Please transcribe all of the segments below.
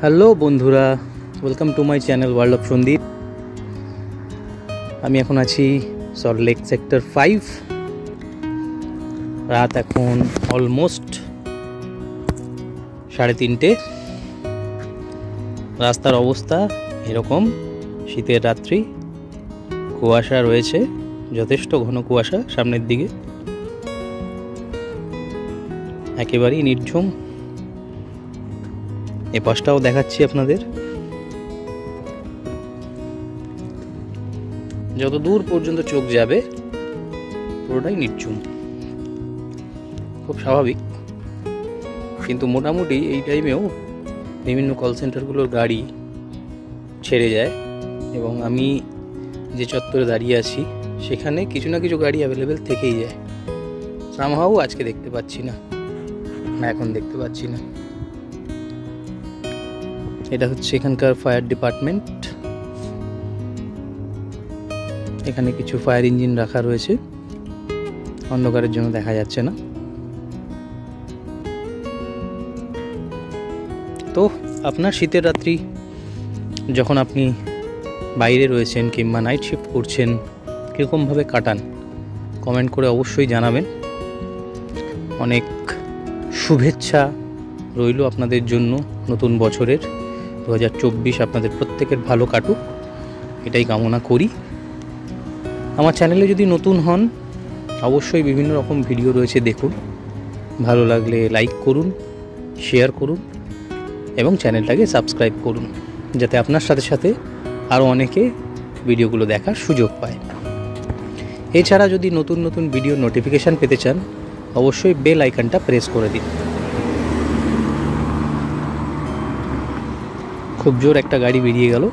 Hello বন্ধুরা, welcome to my channel world of Sandeep. আমি এখন আছি সল্টলেক সেক্টর 5। রাত এখন অলমোস্ট 3:30। রাস্তার অবস্থা এরকম, শীতের রাত্রি, কুয়াশা রয়েছে, যথেষ্ট ঘন কুয়াশা সামনের দিকে, একেবারেই নির্ঝুম। এ পাশটাও দেখাচ্ছি আপনাদের। যত দূর পর্যন্ত চোখ যাবে পুরোটাই নির্ঝুম, খুব স্বাভাবিক। কিন্তু মোটামুটি এই টাইমেও বিভিন্ন কল সেন্টারগুলোর গাড়ি ছেড়ে যায়, এবং আমি যে চত্বরে দাঁড়িয়ে আছি সেখানে কিছু না কিছু গাড়ি অ্যাভেলেবেল থেকেই যায়। সামহাও আজকে দেখতে পাচ্ছি না, এখন দেখতে পাচ্ছি না। এটা হচ্ছে এখানকার ফায়ার ডিপার্টমেন্ট। এখানে কিছু ফায়ার ইঞ্জিন রাখা রয়েছে, অন্ধকারের জন্য দেখা যাচ্ছে না। তো আপনার শীতের রাত্রি যখন আপনি বাইরে রয়েছেন কিংবা নাইট শিফট করছেন, কীরকমভাবে কাটান কমেন্ট করে অবশ্যই জানাবেন। অনেক শুভেচ্ছা রইল আপনাদের জন্য নতুন বছরের। 2024 আপনাদের প্রত্যেকের ভালো কাটুক, এটাই কামনা করি। আমার চ্যানেলে যদি নতুন হন অবশ্যই বিভিন্ন রকম ভিডিও রয়েছে, দেখুন। ভালো লাগলে লাইক করুন, শেয়ার করুন এবং চ্যানেলটাকে সাবস্ক্রাইব করুন, যাতে আপনার সাথে সাথে আরও অনেকে ভিডিওগুলো দেখার সুযোগ পায়। এছাড়া যদি নতুন নতুন ভিডিও নোটিফিকেশান পেতে চান অবশ্যই বেল আইকনটা প্রেস করে দিন। খুব জোর একটা গাড়ি বেরিয়ে গেল,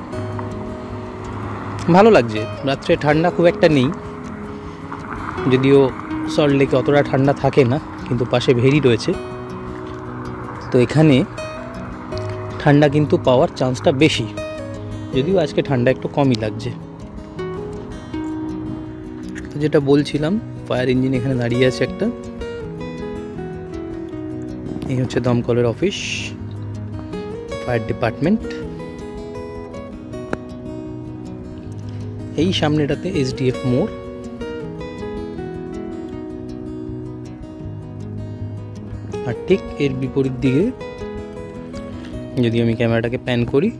ভালো লাগছে। রাত্রে ঠান্ডা খুব একটা নেই, যদিও সল্টলেকে অতটা ঠান্ডা থাকে না, কিন্তু পাশে ভেরি রয়েছে, তো এখানে ঠান্ডা কিন্তু পাওয়ার চান্সটা বেশি, যদিও আজকে ঠান্ডা একটু কমই লাগছে। যেটা বলছিলাম, ফায়ার ইঞ্জিন এখানে দাঁড়িয়ে আছে একটা। এই হচ্ছে দমকলের অফিস, ফায়ার ডিপার্টমেন্ট। এই সামনেটাতে SDF মোড়। আর ঠিক এর বিপরীত দিকে যদি আমি ক্যামেরাটাকে প্যান করি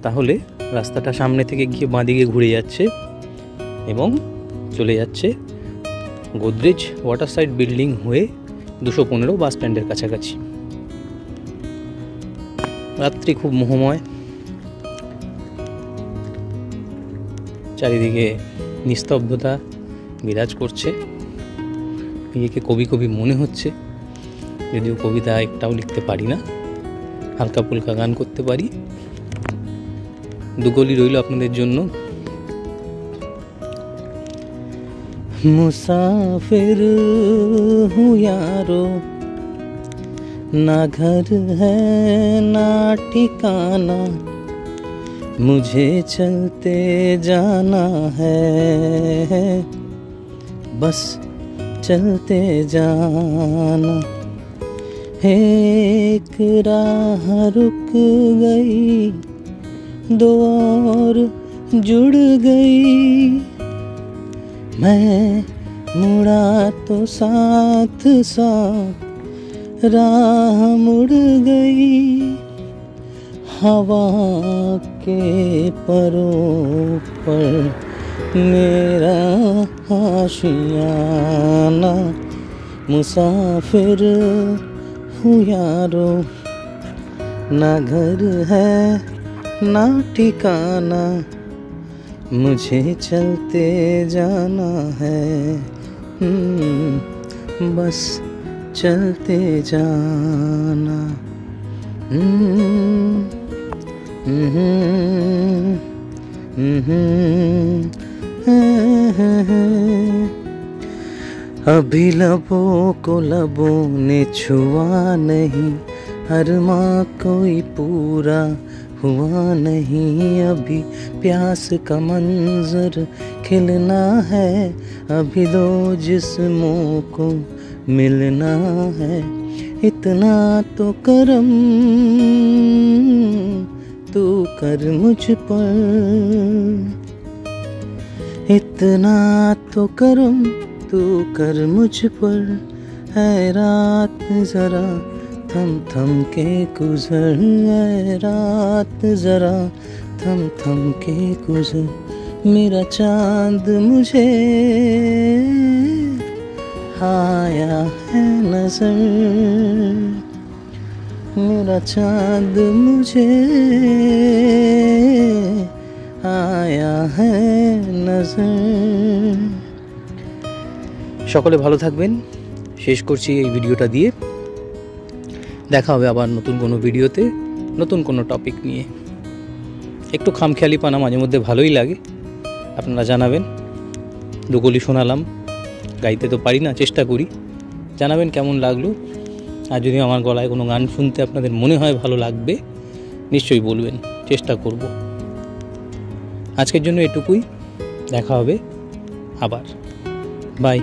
তাহলে রাস্তাটা সামনে থেকে গিয়ে বাঁদিকে ঘুরে যাচ্ছে এবং চলে যাচ্ছে গোদরেজ ওয়াটার সাইড বিল্ডিং হয়ে 215 বাস স্ট্যান্ডের কাছাকাছি। রাত্রি খুব মোহময়, চারিদিকে নিস্তব্ধতা বিরাজ করছে। নিজেকে কবি কবি মনে হচ্ছে, যদিও কবিতা একটাও লিখতে পারি না, হালকা ফুলকা গান করতে পারি। দুগলি রইল আপনাদের জন্য। মুসাফির হুঁ यारो, ना घर है ना ठिकाना, मुझे चलते जाना है, बस चलते जाना। एक राह रुक गई, दो और जुड़ गई, मैं मुड़ा तो साथ साथ राह मुड़ गई, हवा के परों पर मेरा आशियाना। मुसाफिर हूँ यारो, ना घर है ना ठिकाना, मुझे चलते जाना है, बस चलते जाना। अभी लबों को लबों ने छुआ नहीं, अरमा कोई पूरा हुआ नहीं, अभी प्यास का मंजर खिलना है, अभी दो जिस्मों को मिलना है, इतना तो करम कर मुझ पर, इतना तो करम तू कर मुझ पर, है रात जरा थम थम के गुजर, है रात जरा थम थम के गुजर। मेरा चांद मुझे आया है नजर, मेरा चांद मुझे आया है नजर। সকলে ভালো থাকবেন। শেষ করছি এই ভিডিওটা দিয়ে। দেখা হবে আবার নতুন কোনো ভিডিওতে, নতুন কোনো টপিক নিয়ে। একটু খামখেয়ালিপানা মাঝে মধ্যে ভালোই লাগে, আপনারা জানাবেন। দুকলি শোনালাম, গাইতে তো পারি না, চেষ্টা করি। জানাবেন কেমন লাগলো। আর যদি আমার গলায় কোনো গান শুনতে আপনাদের মনে হয় ভালো লাগবে, নিশ্চয়ই বলবেন, চেষ্টা করব। আজকের জন্য এটুকুই, দেখা হবে আবার, বাই।